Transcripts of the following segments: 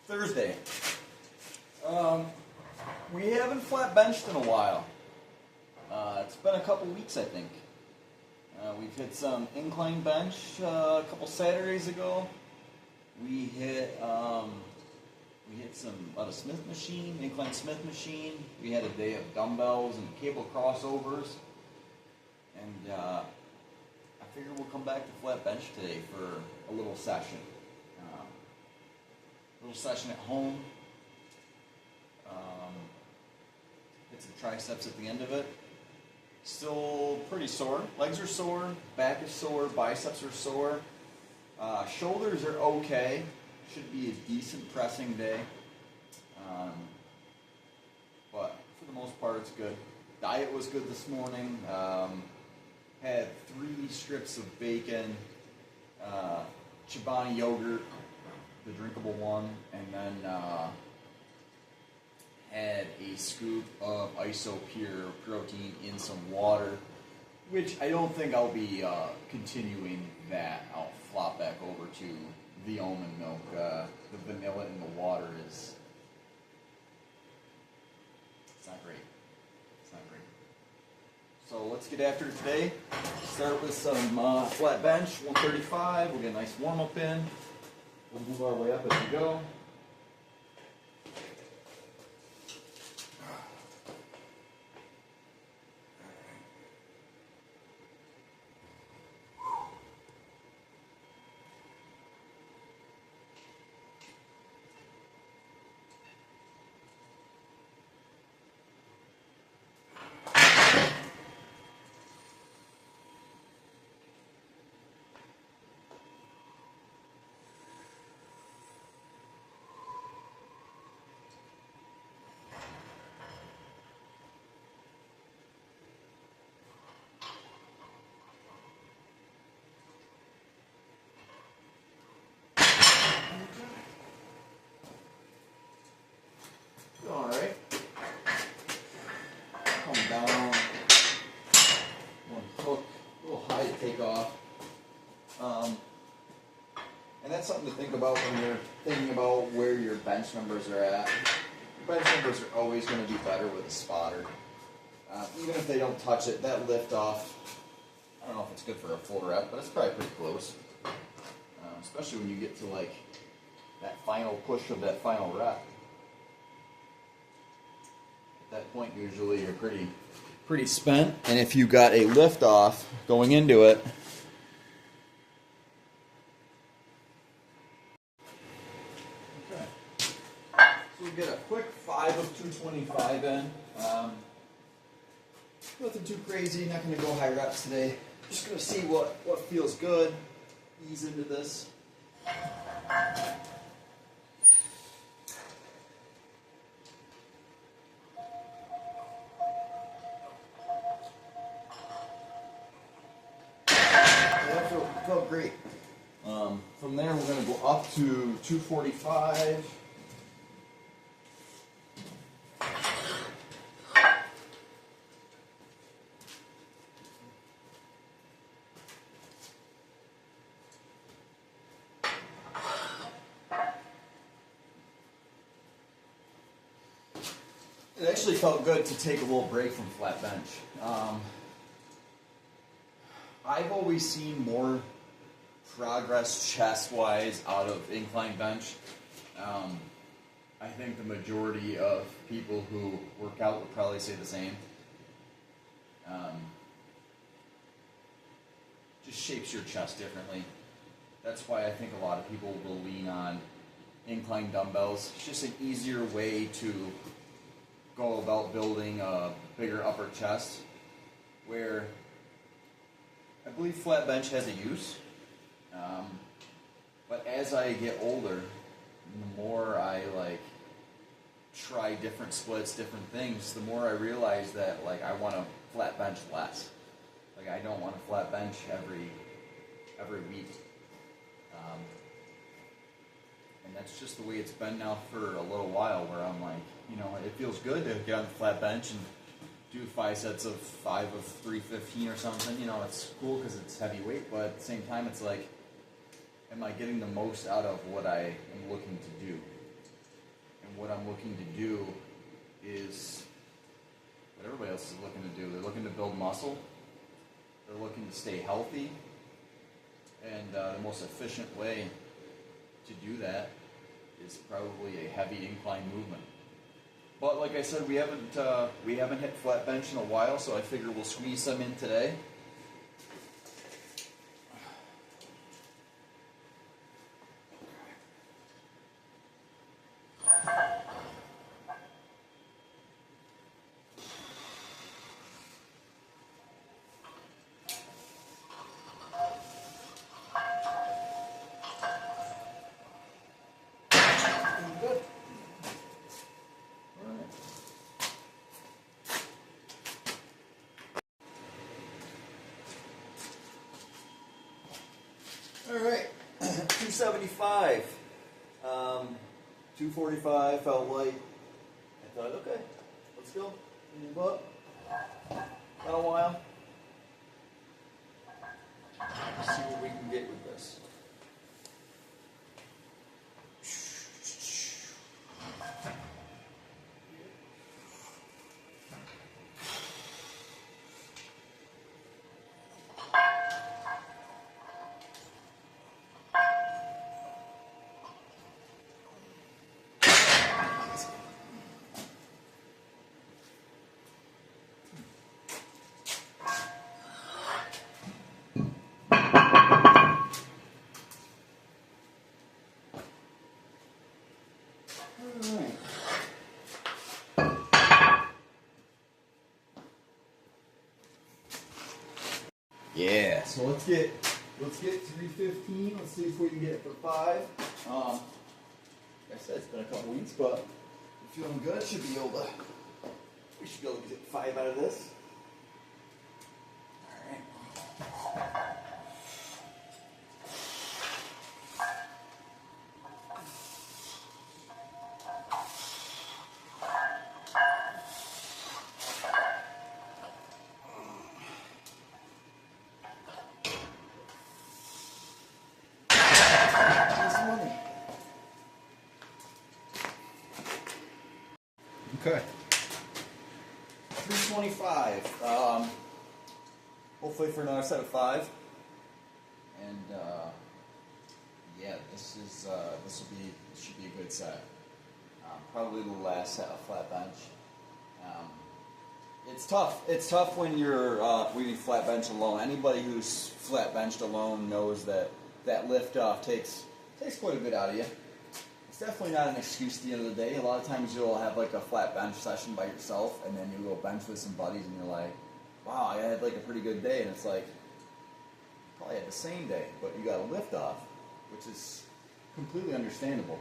Thursday. We haven't flat benched in a while. It's been a couple weeks, I think. We've hit some incline bench a couple Saturdays ago. We hit some out of Smith machine, incline Smith machine. We had a day of dumbbells and cable crossovers, and I figured we'll come back to flat bench today for a little session. At home. Hit some triceps at the end of it. Still pretty sore. Legs are sore, back is sore, biceps are sore. Shoulders are okay. Should be a decent pressing day. But for the most part, it's good. Diet was good this morning. Had 3 strips of bacon, Chobani yogurt, the drinkable one, and then had a scoop of Isopure protein in some water, which I don't think I'll be continuing that. I'll flop back over to the almond milk. The vanilla in the water it's not great. It's not great. So let's get after it today. Start with some flat bench, 135. We'll get a nice warm up in. We'll move our way up as we go. Alright. Come down. One hook, a little high to take off. And that's something to think about when you're thinking about where your bench numbers are at. Your bench numbers are always going to be better with a spotter. Even if they don't touch it, that lift off, I don't know if it's good for a full rep, but it's probably pretty close. Especially when you get to like that final push of that final rep. At that point, usually you're pretty spent, and if you got a lift off going into it, okay. So we get a quick 5 of 225 in. Nothing too crazy. Not going to go high reps today. Just going to see what feels good. Ease into this. Felt great. From there, we're going to go up to 245. It actually felt good to take a little break from flat bench. I've always seen more progress chest-wise out of incline bench. I think the majority of people who work out would probably say the same. Just shapes your chest differently. That's why I think a lot of people will lean on incline dumbbells. It's just an easier way to go about building a bigger upper chest, where I believe flat bench has a use, but as I get older, the more I try different splits, different things, the more I realize that I want to flat bench less. I don't want to flat bench every week, and that's just the way it's been now for a little while. Where I'm it feels good to get on the flat bench and do 5 sets of 5 of 315 or something. It's cool because it's heavyweight, but at the same time, it's am I getting the most out of what I am looking to do? what I'm looking to do is what everybody else is looking to do. They're looking to build muscle. They're looking to stay healthy. And the most efficient way to do that is probably a heavy incline movement. But like I said, we haven't hit flat bench in a while, so I figure we'll squeeze some in today. Good. All right, 275, 245 felt light. I thought, okay, let's go. Move up. Been a while. Let's see what we can get with this. Yeah, so let's get 315. Let's see if we can get it for 5. Like I said, it's been a couple weeks, but we're feeling good. We should be able to get 5 out of this. All right. Okay. 325. Hopefully for another set of 5. And yeah, this should be a good set. Probably the last set of flat bench. It's tough. It's tough when you're flat bench alone. Anybody who's flat benched alone knows that lift off takes quite a bit out of you. It's definitely not an excuse at the end of the day. A lot of times you'll have like a flat bench session by yourself, and then you go bench with some buddies, and you're like, wow, I had like a pretty good day. And it's like, you probably had the same day, but you got a lift off, which is completely understandable,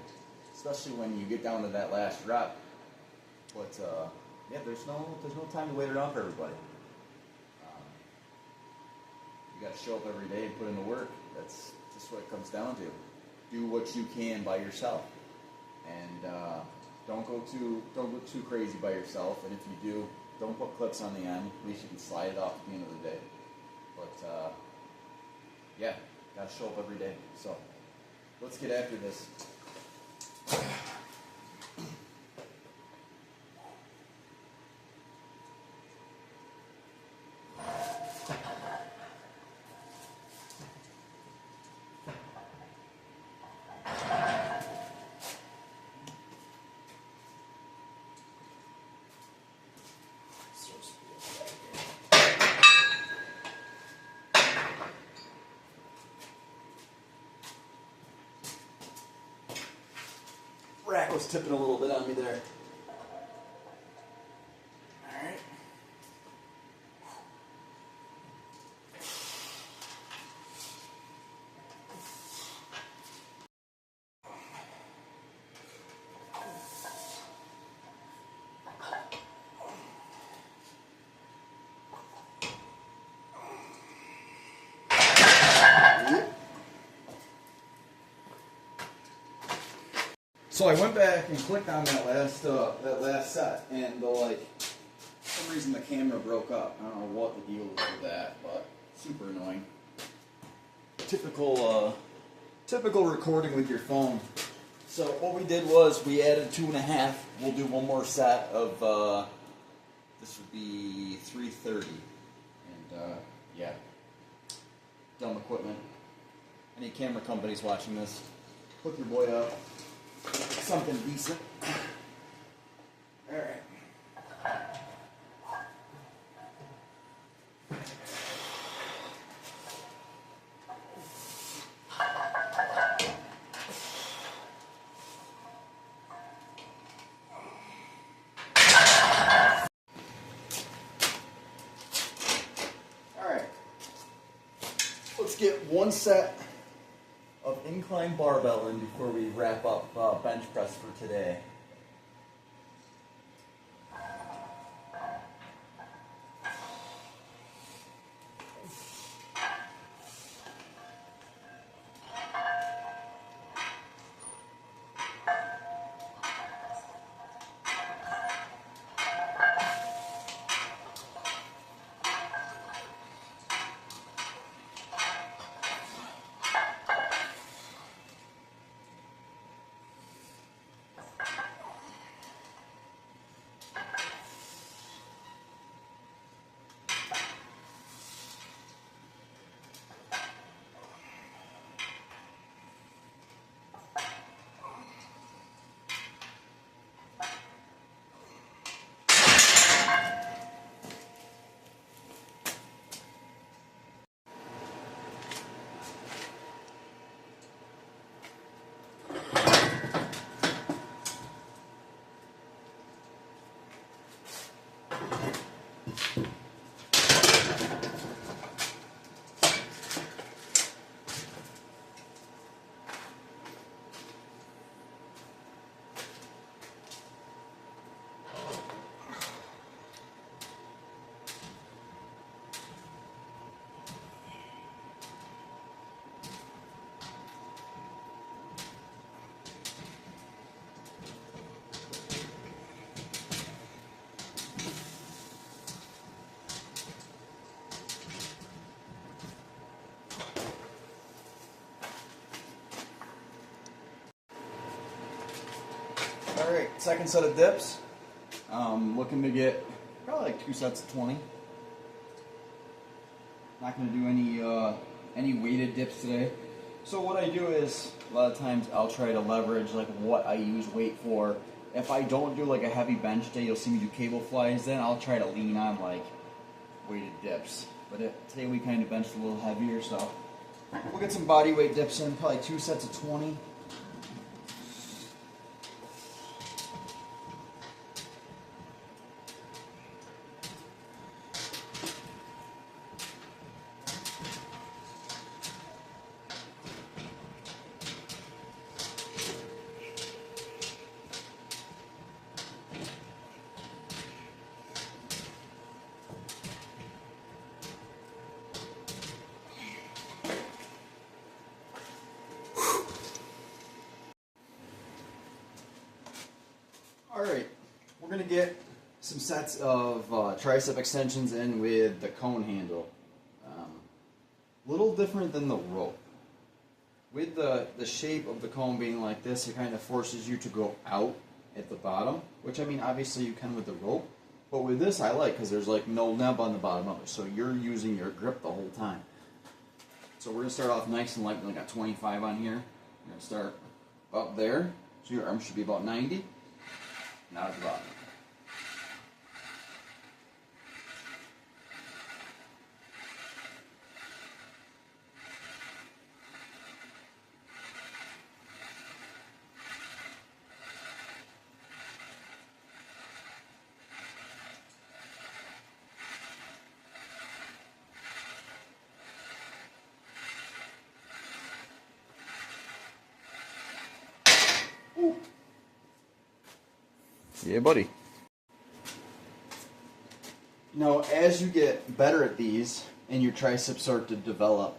especially when you get down to that last rep. But yeah, there's no time to wait around for everybody. You got to show up every day and put in the work. That's just what it comes down to. Do what you can by yourself. And don't go too crazy by yourself. And if you do, don't put clips on the end. At least you can slide it off at the end of the day. But yeah, gotta show up every day. So let's get after this. Rack was tipping a little bit on me there. All right. So I went back and clicked on that last set, and for some reason the camera broke up. I don't know what the deal is with that, but super annoying. Typical recording with your phone So what we did was we added 2.5. We'll do one more set of, this would be 330. And yeah, dumb equipment. Any camera companies watching this, hook your boy up. Something decent. Alright. Let's get one set of incline barbell in before we wrap up bench press for today. Alright, second set of dips. Looking to get probably like 2 sets of 20. Not going to do any weighted dips today. So what I do is, a lot of times I'll try to leverage like what I use weight for. If I don't do like a heavy bench day, you'll see me do cable flies, then I'll try to lean on like weighted dips. But today we kind of benched a little heavier, so we'll get some body weight dips in, probably 2 sets of 20. Alright, we're going to get some sets of tricep extensions in with the cone handle. Little different than the rope. With the shape of the cone being like this, it kind of forces you to go out at the bottom, which I mean obviously you can with the rope, but with this I like because there's like no nub on the bottom of it, so you're using your grip the whole time. So we're going to start off nice and light. We got 25 on here. We're going to start up there, so your arm should be about 90. Now at the bottom. Ooh. Yeah, buddy. Now, as you get better at these and your triceps start to develop,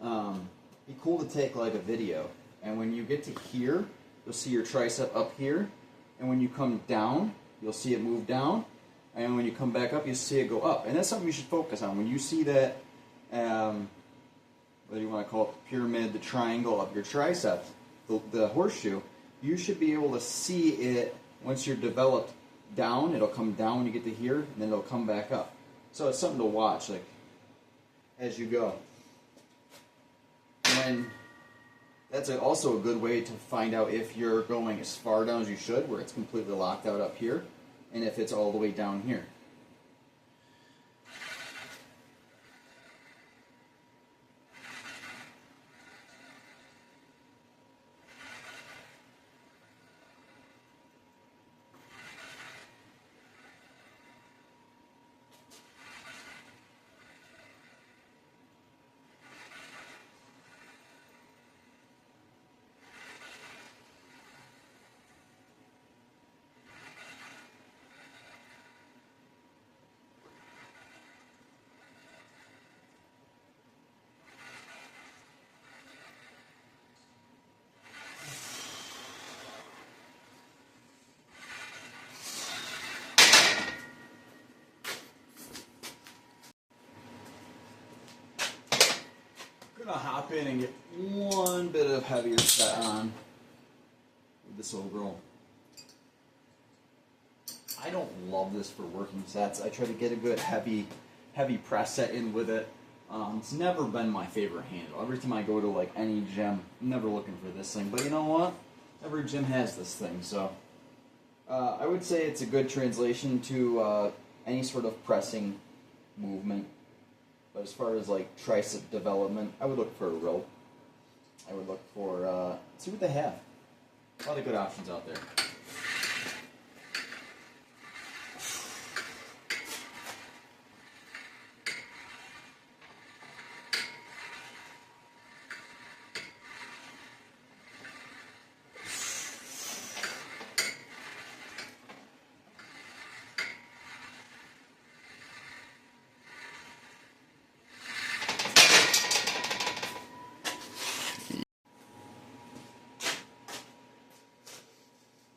be cool to take like a video. And when you get to here, you'll see your tricep up here. And when you come down, you'll see it move down. And when you come back up, you'll see it go up. And that's something you should focus on. When you see that, whether you want to call it the pyramid, the triangle of your tricep, the horseshoe, you should be able to see it once you're developed down. It'll come down when you get to here, and then it'll come back up. So it's something to watch, like, as you go. And that's also a good way to find out if you're going as far down as you should, where it's completely locked out up here, and if it's all the way down here. Gonna hop in and get one bit of heavier set on with this old girl. I don't love this for working sets. I try to get a good heavy press set in with it. It's never been my favorite handle. Every time I go to like any gym, I'm never looking for this thing. But you know what? Every gym has this thing, so I would say it's a good translation to any sort of pressing movement. But as far as like tricep development, I would look for a rope. I would look for, see what they have. A lot of good options out there.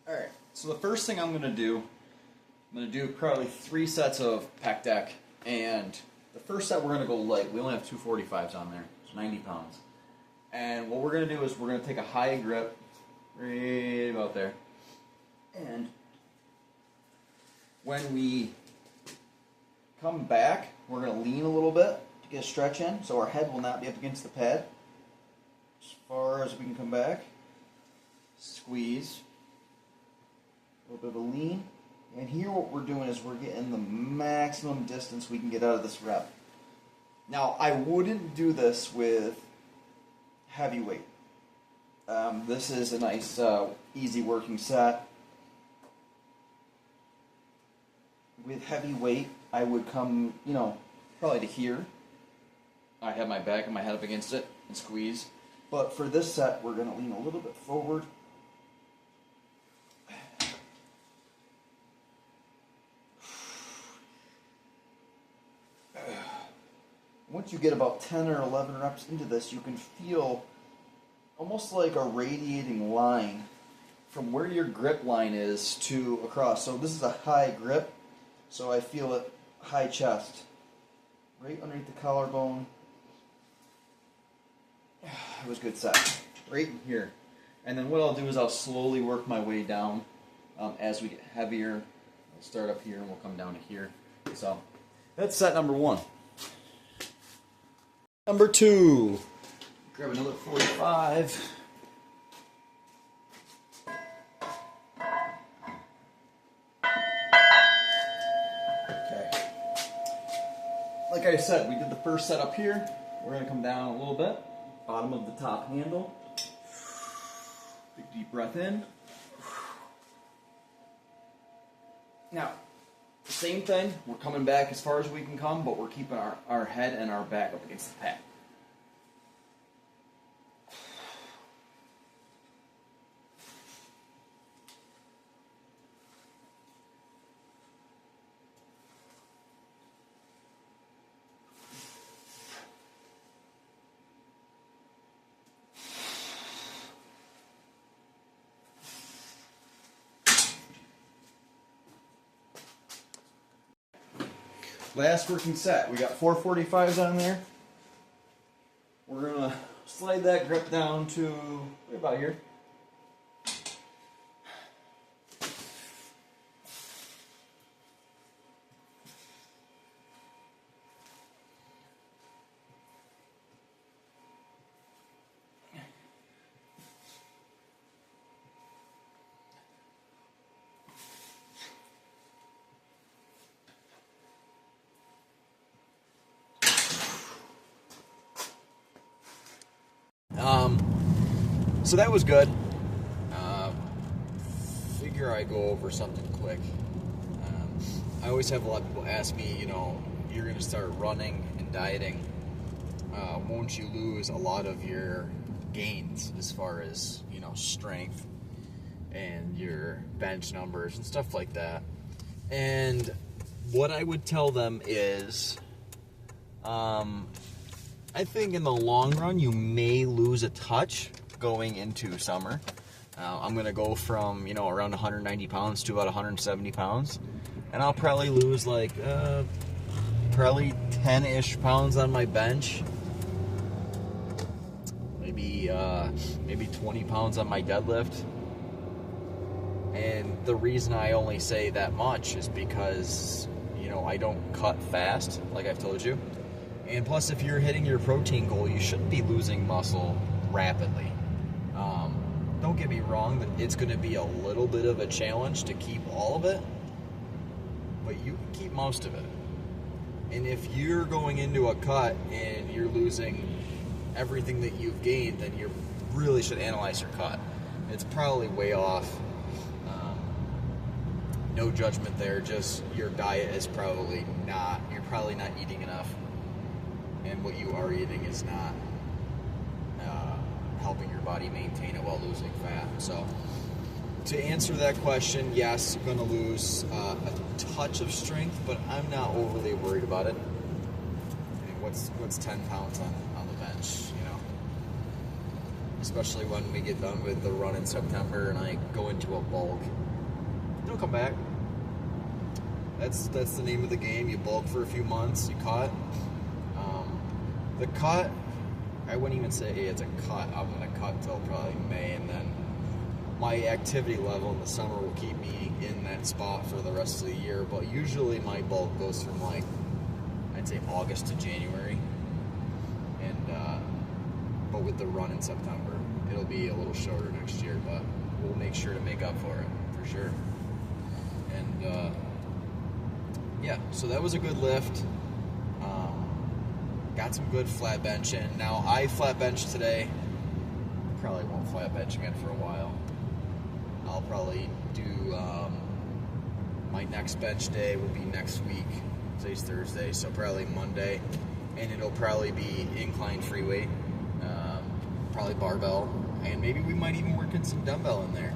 Alright, so the first thing I'm going to do probably 3 sets of pec deck, and the first set we're going to go light. We only have 245s on there, it's 90 pounds. And what we're going to do is we're going to take a high grip, right about there, and when we come back, we're going to lean a little bit to get a stretch in, so our head will not be up against the pad. As far as we can come back, squeeze. A little bit of a lean, and here what we're doing is we're getting the maximum distance we can get out of this rep. Now, I wouldn't do this with heavy weight. This is a nice, easy working set. With heavy weight, I would come, probably to here. I have my back and my head up against it and squeeze. But for this set, we're going to lean a little bit forward. Once you get about 10 or 11 reps into this, you can feel almost like a radiating line from where your grip line is to across. So this is a high grip, so I feel it high chest, right underneath the collarbone. It was a good set, right in here. And then what I'll do is I'll slowly work my way down as we get heavier. We'll start up here and we'll come down to here. So that's set number 1. Number 2, grab another 45. Okay. Like I said, we did the first set up here. We're going to come down a little bit. Bottom of the top handle. Big deep breath in. Now, same thing, we're coming back as far as we can come, but we're keeping our head and our back up against the pad. Last working set. We got 445s on there. We're going to slide that grip down to right about here. So that was good. Figure I go over something quick. I always have a lot of people ask me, you're going to start running and dieting. Won't you lose a lot of your gains as far as, strength and your bench numbers and stuff like that? And what I would tell them is, I think in the long run, you may lose a touch going into summer. I'm going to go from, around 190 pounds to about 170 pounds. And I'll probably lose probably 10-ish pounds on my bench. Maybe 20 pounds on my deadlift. And the reason I only say that much is because, I don't cut fast, like I've told you. And plus, if you're hitting your protein goal, you shouldn't be losing muscle rapidly. Don't get me wrong, it's going to be a little bit of a challenge to keep all of it, but you can keep most of it. And if you're going into a cut and you're losing everything that you've gained, then you really should analyze your cut. It's probably way off. No judgment there, just your diet is you're probably not eating enough, and what you are eating is not helping your body maintain it while losing fat. So to answer that question, yes, I'm going to lose a touch of strength, but I'm not overly worried about it. I mean, what's 10 pounds on the bench, Especially when we get done with the run in September and I go into a bulk. It'll come back. That's the name of the game. You bulk for a few months, you cut. The cut, I wouldn't even say it's a cut. I'm going to cut till probably May, and then my activity level in the summer will keep me in that spot for the rest of the year. But usually my bulk goes from I'd say August to January. And but with the run in September, it'll be a little shorter next year, but we'll make sure to make up for it, for sure. And yeah, so that was a good lift. Got some good flat bench in. Now, I flat bench today. Probably won't flat bench again for a while. I'll probably do my next bench day will be next week. Today's Thursday, so probably Monday, and it'll probably be incline free weight, probably barbell, and maybe we might even work in some dumbbell in there.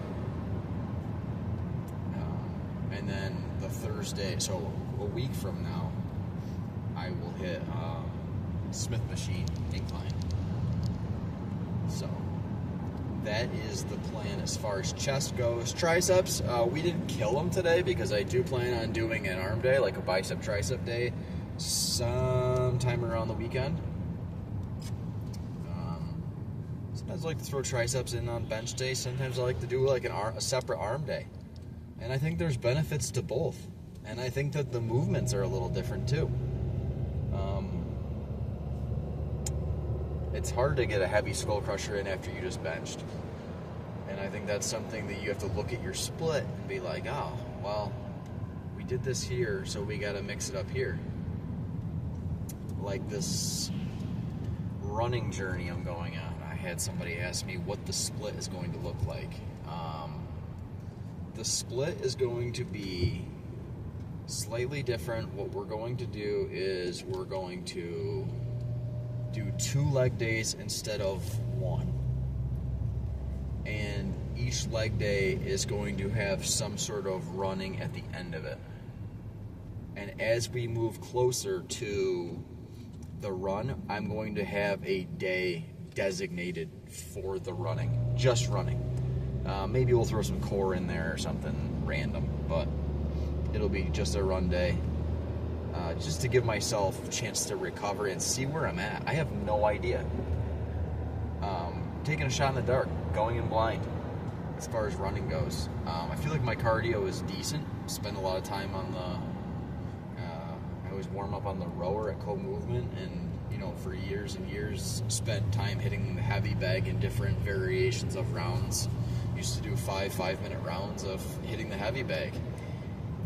And then the Thursday, so a week from now, I will hit Smith machine incline. So that is the plan as far as chest goes. Triceps, we didn't kill them today because I do plan on doing an arm day, like a bicep tricep day, sometime around the weekend. Sometimes I like to throw triceps in on bench day. Sometimes I like to do a separate arm day. And I think there's benefits to both. And I think that the movements are a little different too. It's hard to get a heavy skull crusher in after you just benched. And I think that's something that you have to look at your split and be like, oh, well, we did this here, so we got to mix it up here. Like this running journey I'm going on. I had somebody ask me what the split is going to look like. The split is going to be slightly different. What we're going to do is we're going to do 2 leg days instead of 1. And each leg day is going to have some sort of running at the end of it. And as we move closer to the run, I'm going to have a day designated for the running, just running. Maybe we'll throw some core in there or something random, but it'll be just a run day. Just to give myself a chance to recover and see where I'm at. I have no idea. Taking a shot in the dark, going in blind as far as running goes. I feel like my cardio is decent. Spend a lot of time on I always warm up on the rower at Co-Movement, and for years and years spent time hitting the heavy bag in different variations of rounds. Used to do 5-minute rounds of hitting the heavy bag.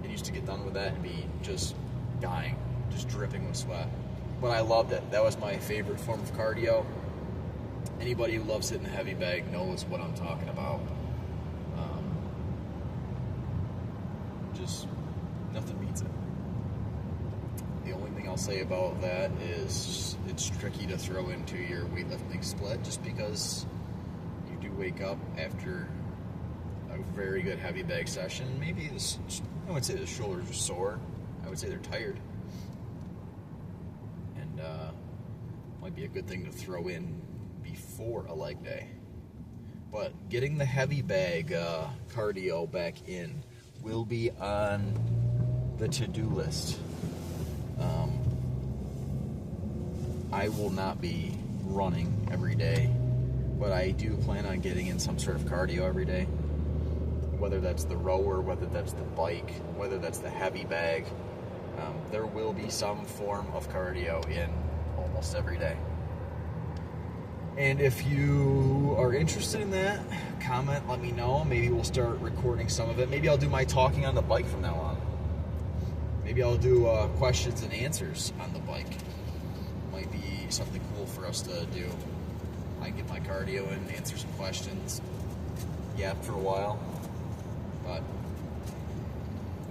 And used to get done with that and be just dying, just dripping with sweat. But I loved it. That was my favorite form of cardio. Anybody who loves hitting the heavy bag knows what I'm talking about. Just nothing beats it. The only thing I'll say about that is it's tricky to throw into your weightlifting split just because you do wake up after a very good heavy bag session. Maybe I would say the shoulders are sore. I would say they're tired. And might be a good thing to throw in before a leg day. But getting the heavy bag cardio back in will be on the to-do list. I will not be running every day, but I do plan on getting in some sort of cardio every day. Whether that's the rower, whether that's the bike, whether that's the heavy bag, there will be some form of cardio in almost every day. And if you are interested in that, comment, let me know. Maybe we'll start recording some of it. Maybe I'll do my talking on the bike from now on. Maybe I'll do questions and answers on the bike. Might be something cool for us to do. I can get my cardio and answer some questions. Yap for a while. But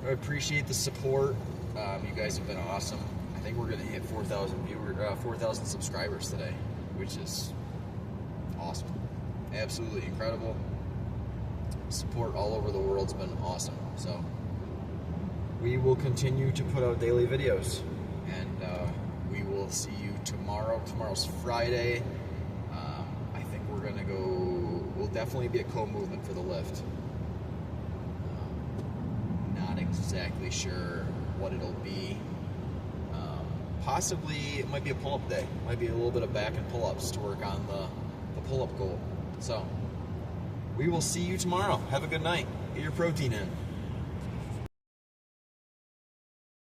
I appreciate the support. You guys have been awesome. I think we're going to hit 4,000 subscribers today, which is awesome. Absolutely incredible. Support all over the world's been awesome. So we will continue to put out daily videos, and we will see you tomorrow. Tomorrow's Friday. I think we're gonna go. We'll definitely be at co-movement for the lift. Not exactly sure what it'll be. Possibly it might be a pull-up day. Might be a little bit of back and pull-ups to work on the pull-up goal. So we will see you tomorrow. Have a good night. Get your protein in.